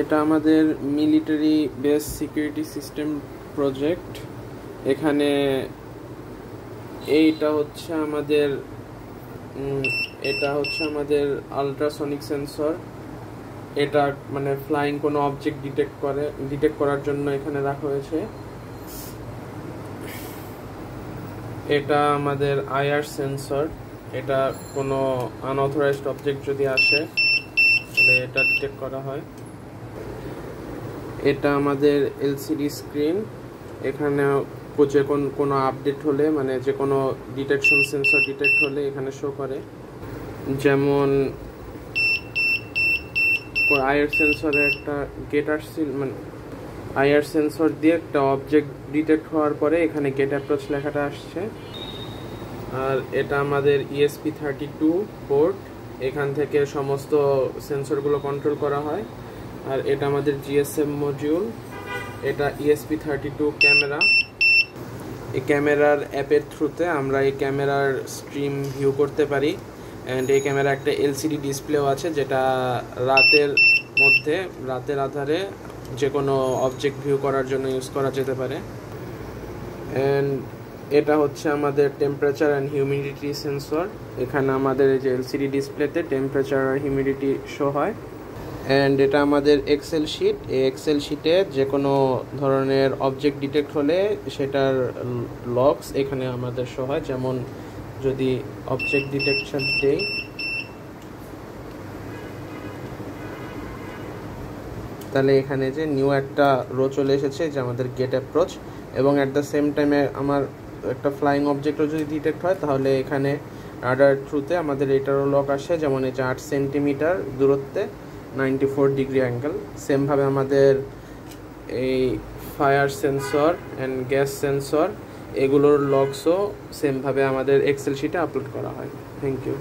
এটা আমাদের military base security system project. এখানে এটা হচ্ছে আমাদের আল্ট্রাসনিক সেন্সর। এটা মানে ফ্লাইং কোনো অবজেক্ট ডিটেক্ট করার জন্য এখানে রাখা হয়েছে। এটা আমাদের আইআর সেন্সর। এটা কোনো আনঅথরাইজড অবজেক্ট যদি আসে তাহলে এটা ডিটেক্ট করা হয়। এটা আমাদের এলসিডি স্ক্রিন। এখানে যে কোনো আপডেট হলে মানে যে কোনো ডিটেকশন সেন্সর ডিটেক্ট হলে এখানে শো করে। যেমন আইআর সেন্সরে একটা গেট আসছিল, মানে আইআর সেন্সর দিয়ে একটা অবজেক্ট ডিটেক্ট হওয়ার পরে এখানে গেট অ্যাপ্রোচ লেখাটা আসছে। আর এটা আমাদের ESP32 পোর্ট। এখান থেকে সমস্ত সেন্সরগুলো কন্ট্রোল করা হয়। আর এটা আমাদের GSM মডিউল। এটা ESP32 ক্যামেরা। এই ক্যামেরার অ্যাপের থ্রুতে আমরা এই ক্যামেরার স্ট্রিম ভিউ করতে পারি। অ্যান্ড এই ক্যামেরা একটা LCD ডিসপ্লেও আছে, যেটা রাতের আধারে যে কোনো অবজেক্ট ভিউ করার জন্য ইউজ করা যেতে পারে। অ্যান্ড এটা হচ্ছে আমাদের টেম্পারেচার অ্যান্ড হিউমিডিটি সেন্সর। এখানে আমাদের এই যে LCD ডিসপ্লেতে টেম্পারেচার আর হিউমিডিটি শো হয়। অ্যান্ড এটা আমাদের এক্সেল শিট। এই এক্সেল শিটে যে কোনো ধরনের অবজেক্ট ডিটেক্ট হলে সেটার লগস এখানে আমাদের শো হয়। যেমন যদি অবজেক্ট ডিটেকশন দেই, তাহলে এখানে যে নিউ একটা রো চলে এসেছে যে আমাদের গেট অ্যাপ্রোচ, এবং অ্যাট দ্য সেম টাইমে আমার একটা ফ্লাইং অবজেক্টও যদি ডিটেক্ট হয় তাহলে এখানে রাডার থ্রুতে আমাদের এটারও লক আসে। যেমন এই যে 8 সেন্টিমিটার দূরত্বে 94 ডিগ্রি অ্যাঙ্গেল। সেমভাবে আমাদের এই fire sensor and gas sensor এগুলোর লগসও সেমভাবে আমাদের এক্সেল শিটে আপলোড করা হয়। Thank you.